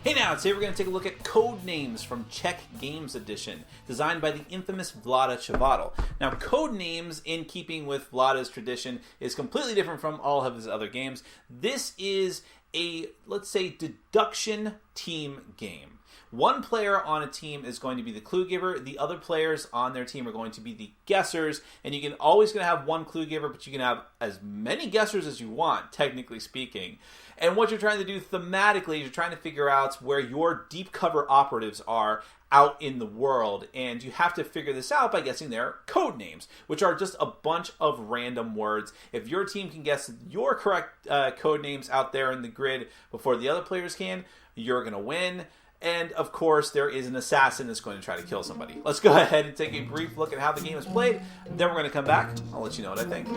Hey now, today we're going to take a look at Codenames from Czech Games Edition, designed by the infamous Vlada Chvátil. Now, Codenames, in keeping with Vlada's tradition, is completely different from all of his other games. This is a, let's say, deduction team game. One player on a team is going to be the clue giver. The other players on their team are going to be the guessers. And you can always going to have one clue giver, but you can have as many guessers as you want, technically speaking. And what you're trying to do thematically is you're trying to figure out where your deep cover operatives are out in the world. And you have to figure this out by guessing their code names, which are just a bunch of random words. If your team can guess your correct code names out there in the grid before the other players can, you're going to win. And, of course, there is an assassin that's going to try to kill somebody. Let's go ahead and take a brief look at how the game is played. Then we're going to come back. I'll let you know what I think.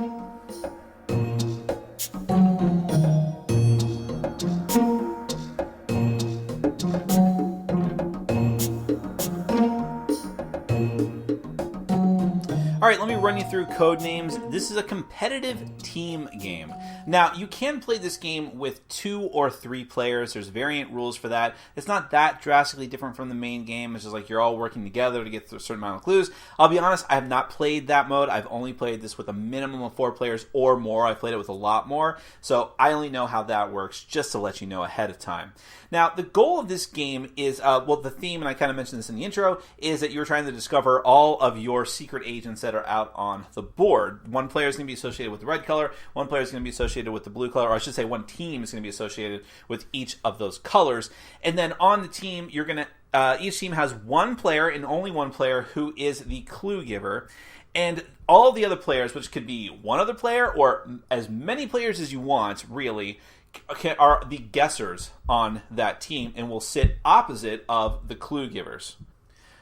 All right, let me run you through Codenames. This is a competitive team game. Now, you can play this game with 2 or 3 players. There's variant rules for that. It's not that drastically different from the main game. It's just like you're all working together to get through a certain amount of clues. I'll be honest, I have not played that mode. I've only played this with a minimum of 4 players or more. I've played it with a lot more. So I only know how that works, just to let you know ahead of time. Now, the goal of this game is, well, the theme, and I kind of mentioned this in the intro, is that you're trying to discover all of your secret agents that are out on the board. One player is going to be associated with the red color, one player is going to be associated with the blue color, or I should say one team is going to be associated with each of those colors. And then on the team, you're going to, each team has one player and only one player who is the clue giver. And all of the other players, which could be one other player or as many players as you want, really, are the guessers on that team and will sit opposite of the clue givers.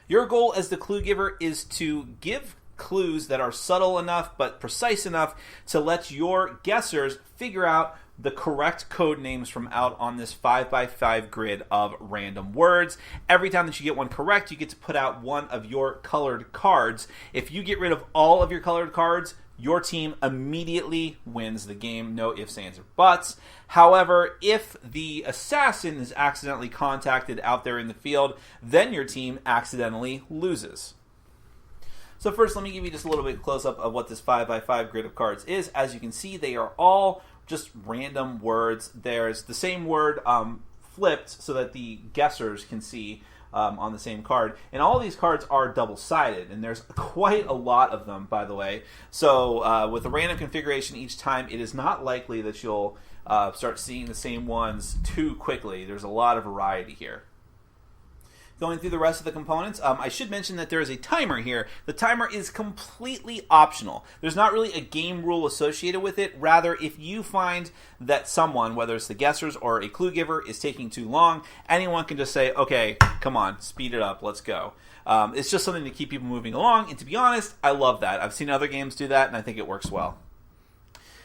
Your goal as the clue giver is to give clues that are subtle enough but precise enough to let your guessers figure out the correct code names from out on this 5x5 grid of random words. Every time that you get one correct, you get to put out one of your colored cards. If you get rid of all of your colored cards, your team immediately wins the game. No ifs, ands, or buts. However, if the assassin is accidentally contacted out there in the field, then your team accidentally loses. So first, let me give you just a little bit close-up of what this 5x5 grid of cards is. As you can see, they are all just random words. There's the same word flipped so that the guessers can see on the same card. And all these cards are double-sided, and there's quite a lot of them, by the way. So with a random configuration each time, it is not likely that you'll start seeing the same ones too quickly. There's a lot of variety here. Going through the rest of the components, I should mention that there is a timer here. The timer is completely optional. There's not really a game rule associated with it. Rather, if you find that someone, whether it's the guessers or a clue giver, is taking too long, anyone can just say, okay, come on, speed it up, let's go. It's just something to keep people moving along, and to be honest, I love that. I've seen other games do that, and I think it works well.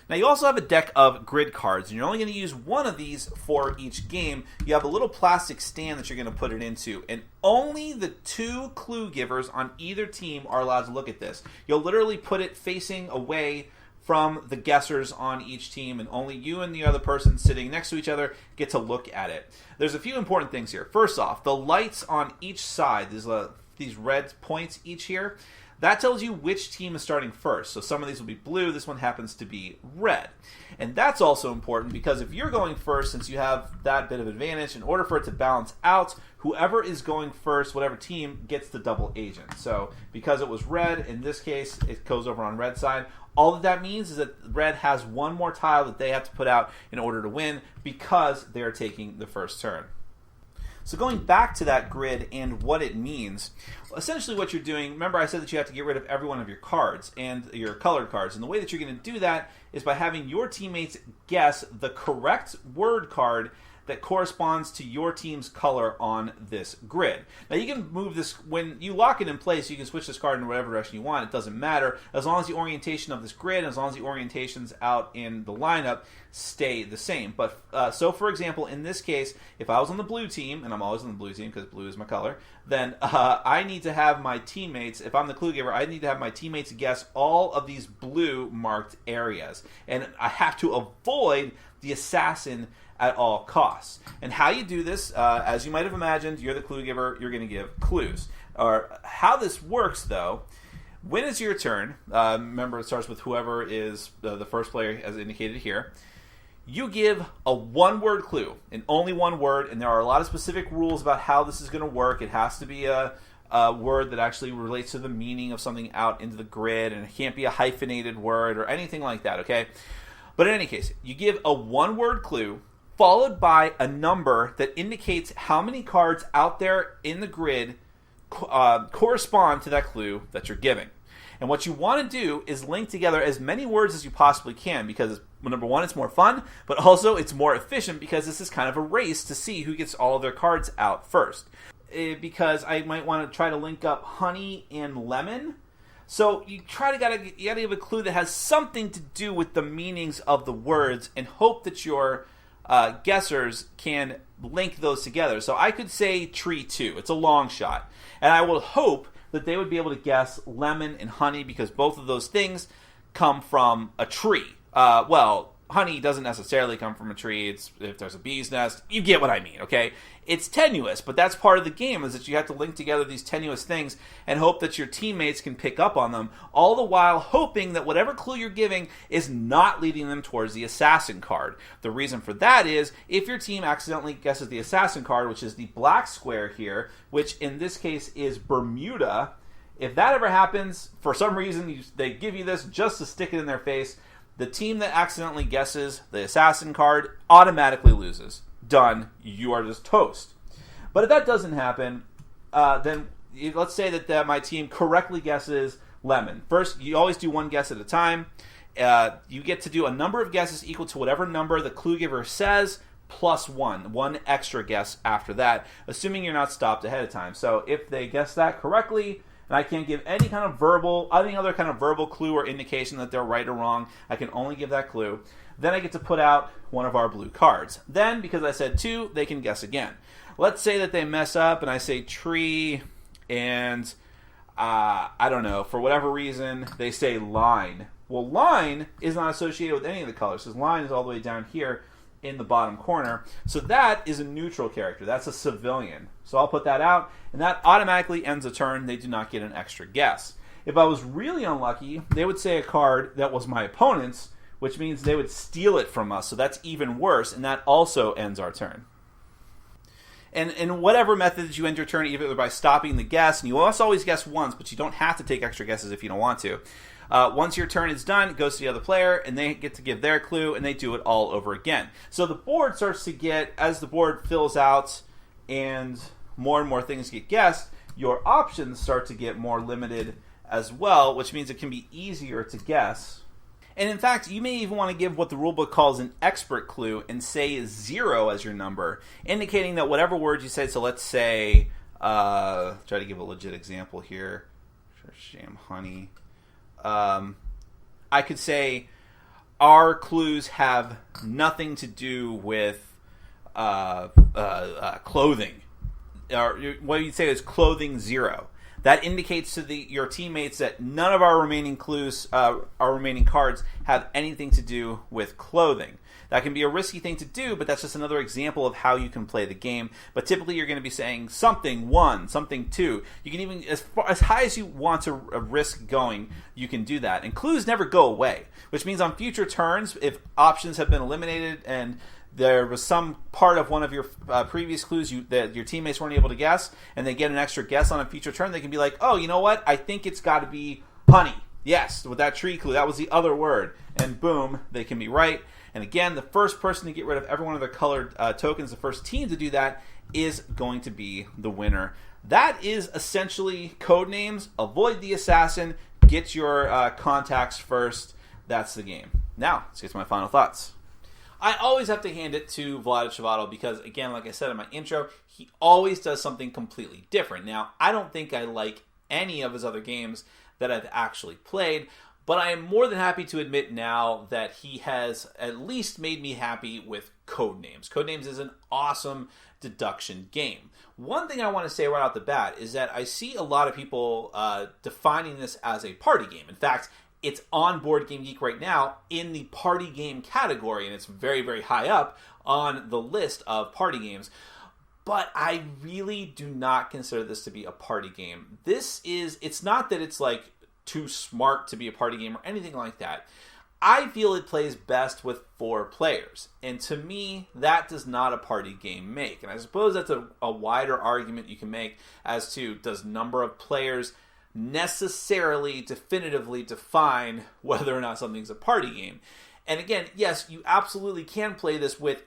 Now, you also have a deck of grid cards, and you're only going to use one of these for each game. You have a little plastic stand that you're going to put it into, and only the 2 clue givers on either team are allowed to look at this. You'll literally put it facing away from the guessers on each team, and only you and the other person sitting next to each other get to look at it. There's a few important things here. First off, the lights on each side, there's these red points each here, that tells you which team is starting first. So some of these will be blue, this one happens to be red. And that's also important because if you're going first, since you have that bit of advantage, in order for it to balance out, whoever is going first, whatever team, gets the double agent. So because it was red, in this case, it goes over on red side. All that means is that red has one more tile that they have to put out in order to win because they're taking the first turn. So going back to that grid and what it means, essentially what you're doing, remember I said that you have to get rid of every one of your cards and your colored cards. And the way that you're going to do that is by having your teammates guess the correct word card that corresponds to your team's color on this grid. Now you can move this, when you lock it in place, you can switch this card in whatever direction you want. It doesn't matter as long as the orientation of this grid, as long as the orientations out in the lineup stay the same. But so for example, in this case, if I was on the blue team, and I'm always on the blue team because blue is my color, then I need to have my teammates, if I'm the clue giver, I need to have my teammates guess all of these blue marked areas. And I have to avoid the assassin at all costs. And how you do this, as you might have imagined, you're the clue giver, you're going to give clues. Or how this works, though, when it's your turn, remember it starts with whoever is the first player as indicated here, you give a one-word clue, and only one word, and there are a lot of specific rules about how this is going to work. It has to be a word that actually relates to the meaning of something out into the grid, and it can't be a hyphenated word or anything like that, okay? But in any case, you give a one-word clue followed by a number that indicates how many cards out there in the grid correspond to that clue that you're giving. And what you want to do is link together as many words as you possibly can, because number one, it's more fun, but also it's more efficient because this is kind of a race to see who gets all of their cards out first. Because I might want to try to link up honey and lemon. So you gotta give a clue that has something to do with the meanings of the words and hope that your guessers can link those together. So I could say tree 2. It's a long shot. And I will hope that they would be able to guess lemon and honey because both of those things come from a tree. Well, honey doesn't necessarily come from a tree. It's if there's a bee's nest. You get what I mean, okay? It's tenuous, but that's part of the game, is that you have to link together these tenuous things and hope that your teammates can pick up on them, all the while hoping that whatever clue you're giving is not leading them towards the assassin card. The reason for that is if your team accidentally guesses the assassin card, which is the black square here, which in this case is Bermuda, if that ever happens, for some reason they give you this just to stick it in their face, the team that accidentally guesses the assassin card automatically loses. Done. You are just toast. But if that doesn't happen, then let's say that my team correctly guesses lemon. First, you always do one guess at a time. You get to do a number of guesses equal to whatever number the clue giver says, plus one extra guess after that, assuming you're not stopped ahead of time. So if they guess that correctly, and I can't give any other kind of verbal clue or indication that they're right or wrong, I can only give that clue. Then I get to put out one of our blue cards. Then, because I said 2, they can guess again. Let's say that they mess up and I say tree and, I don't know, for whatever reason, they say line. Well, line is not associated with any of the colors, because line is all the way down here in the bottom corner. So that is a neutral character. That's a civilian. So I'll put that out, and that automatically ends a turn. They do not get an extra guess. If I was really unlucky, they would say a card that was my opponent's, which means they would steal it from us. So that's even worse, and that also ends our turn. And in whatever method you end your turn, either by stopping the guess, and you must always guess once, but you don't have to take extra guesses if you don't want to. Once your turn is done, it goes to the other player, and they get to give their clue, and they do it all over again. So the board starts to get, as the board fills out and more things get guessed, your options start to get more limited as well, which means it can be easier to guess. And in fact, you may even want to give what the rulebook calls an expert clue and say 0 as your number, indicating that whatever word you say, so let's say, try to give a legit example here, sham honey. I could say our clues have nothing to do with clothing. Or what you'd say is clothing 0. That indicates to your teammates that none of our remaining clues, our remaining cards, have anything to do with clothing. That can be a risky thing to do, but that's just another example of how you can play the game. But typically you're going to be saying something 1, something 2. You can even, as high as you want to risk going, you can do that. And clues never go away, which means on future turns, if options have been eliminated and there was some part of one of your previous clues that your teammates weren't able to guess, and they get an extra guess on a future turn, they can be like, oh, you know what? I think it's got to be honey. Yes, with that tree clue, that was the other word. And boom, they can be right. And again, the first person to get rid of every one of their colored tokens, the first team to do that, is going to be the winner. That is essentially Codenames. Avoid the assassin. Get your contacts first. That's the game. Now, let's get to my final thoughts. I always have to hand it to Vlada Chvátil because, again, like I said in my intro, he always does something completely different. Now, I don't think I like any of his other games that I've actually played, but I am more than happy to admit now that he has at least made me happy with Codenames. Codenames is an awesome deduction game. One thing I want to say right off the bat is that I see a lot of people defining this as a party game. In fact, it's on Board Game Geek right now in the party game category, and it's very, very high up on the list of party games. But I really do not consider this to be a party game. It's not that it's like too smart to be a party game or anything like that. I feel it plays best with 4 players. And to me, that does not a party game make. And I suppose that's a wider argument you can make as to, does number of players necessarily definitively define whether or not something's a party game? And again, yes, you absolutely can play this with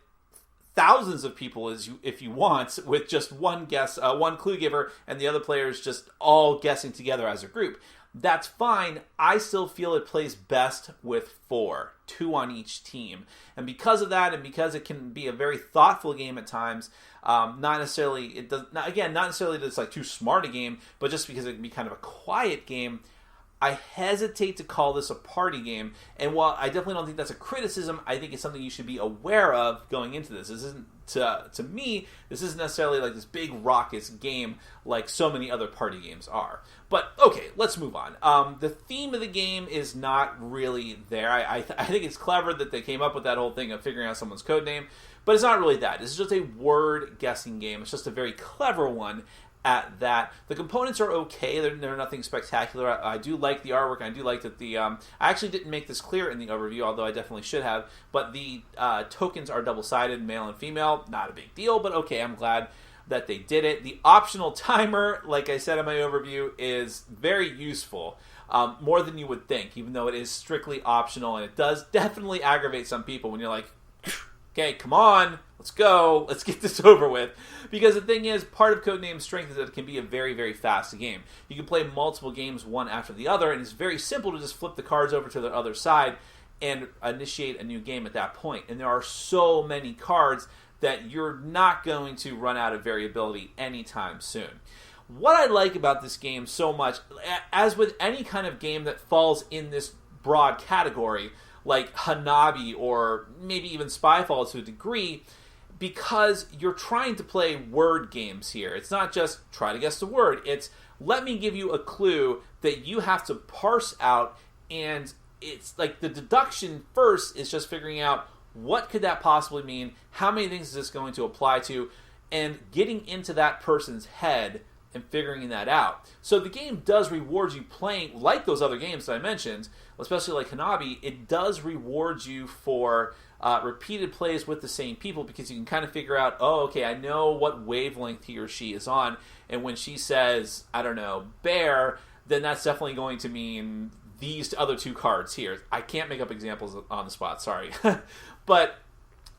thousands of people if you want, with just one clue giver, and the other players just all guessing together as a group. That's fine. I still feel it plays best with 4, 2 on each team. And because of that, and because it can be a very thoughtful game at times, not necessarily that it's like too smart a game, but just because it can be kind of a quiet game, I hesitate to call this a party game. And while I definitely don't think that's a criticism, I think it's something you should be aware of going into this. This isn't, to me, this isn't necessarily like this big raucous game like so many other party games are. But okay, let's move on. The theme of the game is not really there. I think it's clever that they came up with that whole thing of figuring out someone's code name, but it's not really that. This is just a word guessing game. It's just a very clever one at that. The components are okay. They're nothing spectacular. I do like the artwork. I do like that I actually didn't make this clear in the overview, although I definitely should have, but the tokens are double-sided, male and female. Not a big deal, but okay, I'm glad that they did it. The optional timer, like I said in my overview, is very useful. More than you would think, even though it is strictly optional, and it does definitely aggravate some people when you're like, okay, come on, let's go, let's get this over with. Because the thing is, part of Codenames' strength is that it can be a very, very fast game. You can play multiple games one after the other, and it's very simple to just flip the cards over to the other side and initiate a new game at that point. And there are so many cards that you're not going to run out of variability anytime soon. What I like about this game so much, as with any kind of game that falls in this broad category, like Hanabi or maybe even Spyfall to a degree, because you're trying to play word games here. It's not just try to guess the word. It's let me give you a clue that you have to parse out, and it's like the deduction first is just figuring out what could that possibly mean, how many things is this going to apply to, and getting into that person's head and figuring that out. So the game does reward you playing, like those other games that I mentioned, especially like Hanabi, it does reward you for repeated plays with the same people, because you can kind of figure out, oh, okay, I know what wavelength he or she is on, and when she says, I don't know, bear, then that's definitely going to mean these other 2 cards here. I can't make up examples on the spot, sorry. But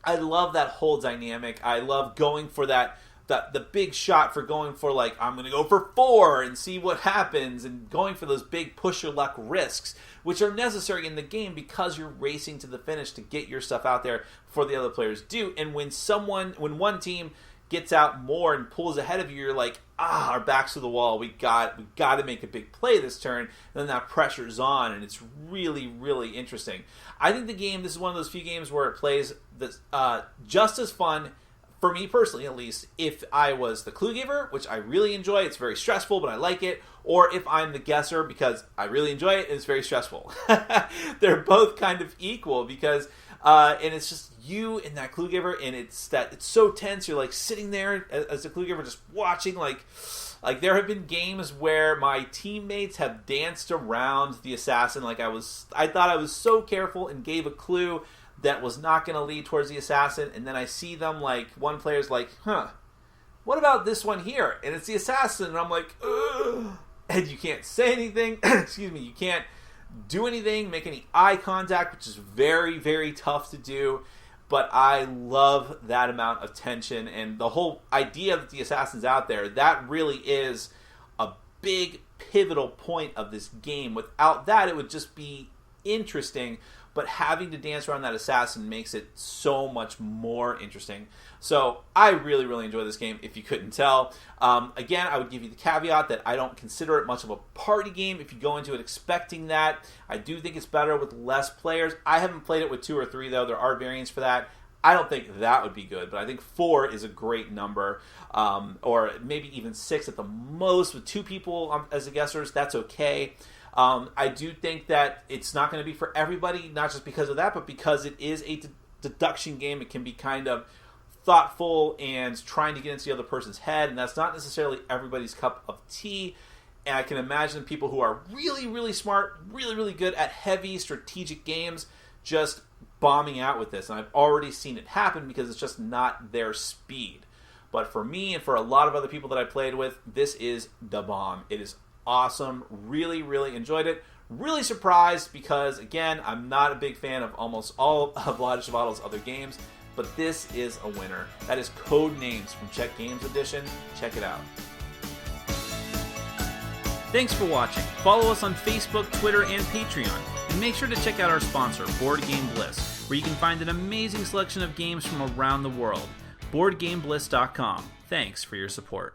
I love that whole dynamic. I love going for the big shot, for going for like, I'm going to go for 4 and see what happens, and going for those big push your luck risks, which are necessary in the game because you're racing to the finish to get your stuff out there before the other players do. And when one team gets out more and pulls ahead of you, you're like, our backs to the wall. We got to make a big play this turn. And then that pressure's on, and it's really, really interesting. I think this is one of those few games where it plays just as fun, for me personally at least, if I was the clue giver, which I really enjoy. It's very stressful, but I like it. Or if I'm the guesser, because I really enjoy it and it's very stressful. They're both kind of equal, because and it's just you and that clue giver, and it's so tense. You're like sitting there as a clue giver, just watching. Like there have been games where my teammates have danced around the assassin. Like I thought I was so careful and gave a clue that was not going to lead towards the assassin, and then I see them, like, one player's like, what about this one here? And it's the assassin, and I'm like, ugh. And you can't say anything, excuse me, you can't do anything, make any eye contact, which is very, very tough to do, but I love that amount of tension, and the whole idea that the assassin's out there, that really is a big pivotal point of this game. Without that, it would just be interesting, but having to dance around that assassin makes it so much more interesting. So I really, really enjoy this game, if you couldn't tell. Again, I would give you the caveat that I don't consider it much of a party game if you go into it expecting that. I do think it's better with less players. I haven't played it with 2 or 3, though. There are variants for that. I don't think that would be good, but I think 4 is a great number, or maybe even 6 at the most with 2 people as the guessers. That's okay. I do think that it's not going to be for everybody, not just because of that, but because it is a deduction game. It can be kind of thoughtful and trying to get into the other person's head, and that's not necessarily everybody's cup of tea. And I can imagine people who are really, really smart, really, really good at heavy strategic games just bombing out with this. And I've already seen it happen because it's just not their speed. But for me and for a lot of other people that I played with, this is the bomb. It is awesome. Really, really enjoyed it. Really surprised because, again, I'm not a big fan of almost all of Vlad Chvátil's other games. But this is a winner. That is Codenames from Czech Games Edition. Check it out. Thanks for watching. Follow us on Facebook, Twitter, and Patreon. And make sure to check out our sponsor, Board Game Bliss, where you can find an amazing selection of games from around the world. BoardGameBliss.com. Thanks for your support.